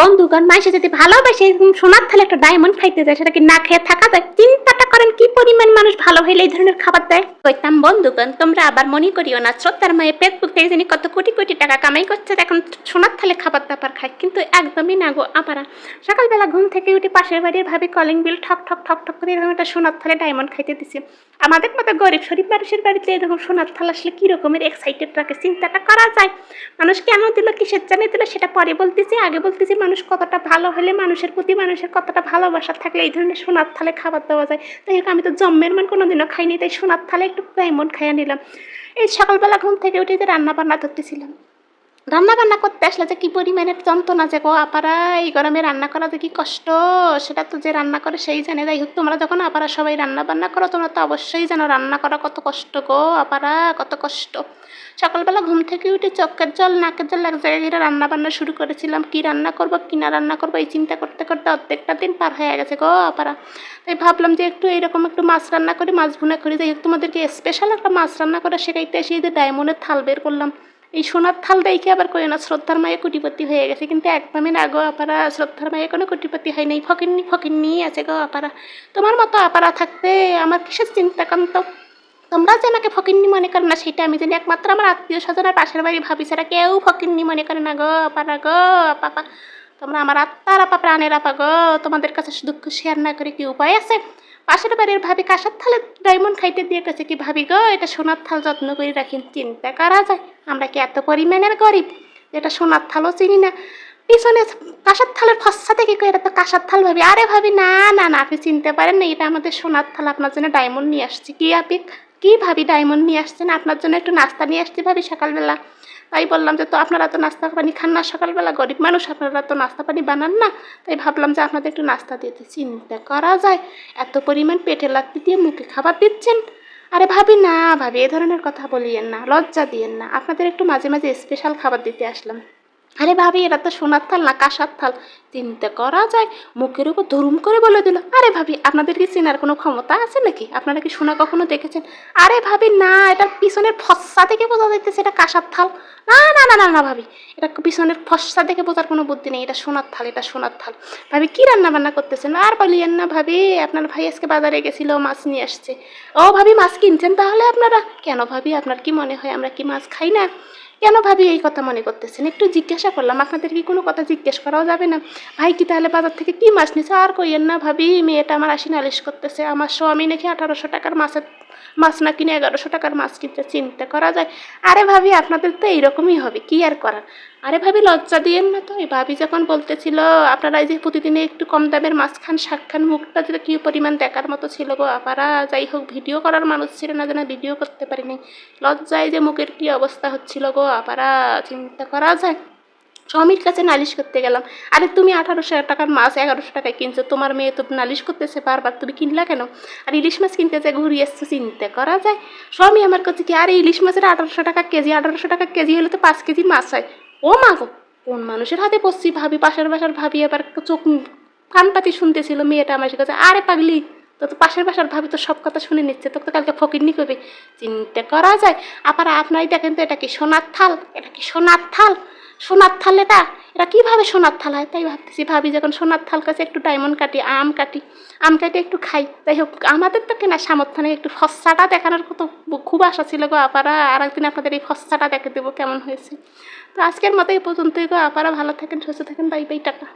বন্ধুগণ, মাইসে যদি ভালোবাসে সোনার থালে একটা ডায়মন্ড খাইতে যায়, সেটা কি না খেয়ে থাকা যায়? চিন্তাটা করেন কি পরিমাণ মানুষ ভালো হইলে এই ধরনের খাবার দেয়। কইতাম বন্ধুগণ, তোমরা আবার মনে করিও না, শ্রদ্ধার মায়ের ফেসবুক থেকে জানি কত কোটি কোটি টাকা কামাই করছে, এখন সোনার থালে খাবার দাবার খায়, কিন্তু একদমই না গো আপারা। সকালবেলা ঘুম থেকে উঠে পাশের বাড়ির ভাবি কলিং বিল ঠক ঠক ঠক ঠক করে এরকম একটা সোনার থালে ডায়মন্ড খাইতে দিছে। আমাদের মতো গরিব শরীফ মানুষের বাড়িতে এরকম সোনার থাল আসলে কি রকমের এক্সাইটেড রাখে, চিন্তাটা করা যায়। মানুষ কেন দিল, কিসের জন্য দিল, সেটা পরে বলতেছি। আগে বলতেছি মানুষ কতটা ভালো হলে, মানুষের প্রতি মানুষের কতটা ভালোবাসা থাকলে এই ধরনের সোনার থালে খাবার দেওয়া যায়। তাই আমি তো জন্মের মান কোনোদিনও খাইনি, তাই সোনার থালে একটু ডায়মন্ড খাইয়া নিলাম। এই সকালবেলা ঘুম থেকে উঠে যে রান্না বান্না ধরতেছিলাম, রান্না বান্না করতে আসলে যে কি পরিমাণের যন্ত্রণা যে গো আপারা, এই গরমে রান্না করা যে কি কষ্ট, সেটা তো যে রান্না করে সেই জানে। যাই হোক, তোমরা যখন আপারা সবাই রান্না বান্না করো, তোমরা তো অবশ্যই জানো রান্না করা কত কষ্ট গো আপারা, কত কষ্ট। সকালবেলা ঘুম থেকে উঠে চোখের জল নাকের জল এক জায়গায় ঘিরে রান্না বান্না শুরু করেছিলাম। কি রান্না করবো কি না রান্না করবো এই চিন্তা করতে করতে অর্ধেকটা দিন পার হয়ে গেছে গো আপারা। তাই ভাবলাম যে একটু এইরকম একটু মাছ রান্না করি, মাছ ভুনা করি। যাই হোক, তোমাদেরকে স্পেশাল একটা মাছ রান্না করে শেখাইতে এসে এই যে ডায়মন্ডের থাল বের করলাম। এই সোনার থাল দেখে আবার কই না শ্রদ্ধার মায়ে কোটিপতি হয়ে গেছে, কিন্তু একদমই না গো আপারা, শ্রদ্ধার মায়ে কোনো কোটিপতি হয় নাই, ফকিন্নি ফকিন্নি আছে গো আপারা। তোমার মতো আপারা থাকতে আমার কিসের চিন্তা কান্ত। তোমরা যে আমাকে ফকিন্নি মনে করো না সেটা আমি জানি, একমাত্র আমার আত্মীয় স্বজন আর পাশের বাড়ি ভাবি ছাড়া কেউ ফকিন্নি মনে করে না গো আপারা গো পাপা। তোমরা আমার আত্মার আপা প্রাণের আপা গো, তোমাদের কাছে দুঃখ শেয়ার না করে কি উপায় আছে? পাশের বাড়ির ভাবি কাঁসার থালে ডায়মন্ড খাইতে দিয়ে গেছে, কি ভাবি গো এটা সোনার থাল যত্ন করে রাখি, চিন্তা করা যায়। আমরা কি এত পরিমাণের গরিব যেটা সোনার থালও চিনি না? পিছনে কাঁসার থালের ফসা থেকে কই এটা তো কাঁসার থাল ভাবি। আরে ভাবি না না না, আপনি চিনতে পারেন না, এটা আমাদের সোনার থাল, আপনার জন্য ডায়মন্ড নিয়ে আসছি। কি আপনি কি ভাবি ডায়মন্ড নিয়ে আসছেন? আপনার জন্য একটু নাস্তা নিয়ে আসছি ভাবি সকালবেলা। তাই বললাম যে তো আপনারা তো নাস্তা পানি খান না সকালবেলা, গরিব মানুষ, আপনারা তো নাস্তা পানি বানান না, তাই ভাবলাম যে আপনাদের একটু নাস্তা দিতে। চিন্তা করা যায়, এত পরিমাণ পেটে লাগতে দিয়ে মুখে খাবার দিচ্ছেন। আরে ভাবি না ভাবি, এ ধরনের কথা বলিয়েন না, লজ্জা দিয়েন না, আপনাদের একটু মাঝে মাঝে স্পেশাল খাবার দিতে আসলাম। আরে ভাবি এটা তো সোনার থাল না কাঁসার থাল, চিন্তা করা যায়। মুখের উপর ধরুম করে বলে দিল। আরে ভাবি আপনাদের কি চেনার কোনো ক্ষমতা আছে নাকি? আপনারা কি সোনা কখনো দেখেছেন? আরে ভাবি না, এটার পিছনের ফস্সা থেকে বোঝা যাইতেছে এটা কাঁসার থাল। না না না না না ভাবি, এটা পিছনের ফস্সা দেখে বোঝার কোনো বুদ্ধি নেই, এটা সোনার থাল, এটা সোনার থাল। ভাবি কি রান্না বান্না করতেছেন? আর বলিয়েন না ভাবি, আপনার ভাই আজকে বাজারে গেছিল, মাছ নিয়ে আসছে। ও ভাবি মাছ কিনছেন তাহলে আপনারা? কেন ভাবি আপনার কি মনে হয় আমরা কি মাছ খাই না? কেন ভাবি এই কথা মনে করতেছেন? একটু জিজ্ঞাসা করলাম, আপনাদের কি কোনো কথা জিজ্ঞেস করাও যাবে না? ভাই কি তাহলে বাজার থেকে কি মাছ নিছে? আর কইয়েন না ভাবি, মেয়েটা আমার আসি নালিশ করতেছে, আমার স্বামী নাকি 1800 টাকার মাছ না কিনে 1100 টাকার মাছ কিনতে। চিন্তা করা যায়। আরে ভাবি আপনাদের তো এইরকমই হবে, কি আর করার। আরে ভাবি লজ্জা দিয়েন না তো। এই ভাবি যখন বলতেছিল আপনারা এই যে প্রতিদিনে একটু কম দামের মাছ খান শাক খান, মুখটা যেটা কী পরিমাণ দেখার মতো ছিল গো আপারা। যাই হোক, ভিডিও করার মানুষ ছিল না, যেন ভিডিও করতে পারিনি, লজ্জায় যে মুখের কী অবস্থা হচ্ছিল গো আপারা, চিন্তা করা যায়। স্বামীর কাছে নালিশ করতে গেলাম। আরে তুমি 1800 টাকার মাছ 1100 টাকায় কিনছো, তোমার মেয়ে তো নালিশ করতেছে বারবার, তুমি কিনলা কেন? আর ইলিশ মাছ কিনতে যে ঘুরিয়ে এসছো, চিন্তা করা যায়। স্বামী আমার কাছে কি, আরে ইলিশ মাছের 1800 টাকা কেজি, 1800 টাকা কেজি হলে তো 5 কেজি মাছ হয়। ও মা গো, কোন মানুষের হাতে পড়ছি ভাবি? পাশের বাসার ভাবি আবার চোখ কান পাতি শুনতেছিল, মেয়েটা আমার কাছে। আরে পাগলি, তো পাশের বাসার ভাবি তো সব কথা শুনে নিচ্ছে, তোকে তো কালকে ফকিরনি করবে। চিন্তা করা যায়। আবার আপনারাই দেখেন তো, এটা কি সোনার থাল? এটা কি সোনার থাল? সোনার থাল এটা? এটা কীভাবে সোনার থাল হয়? তাই ভাবতেছি, ভাবি যখন সোনার থাল কাছে একটু ডায়মন্ড কাটি, আম কাটি একটু খাই। তাই হোক, আমাদের তো কেনা সামর্থ্য নেই, একটু ফস্সাটা দেখানোর কত খুব আশা ছিল গো আপারা। আর একদিন আপনাদের এই ফস্সাটা দেখে দেবো কেমন হয়েছে। তো আজকের মতো এই পর্যন্তই গো আপারা, ভালো থাকেন সুস্থ থাকেন, বাই বাই, টাটা।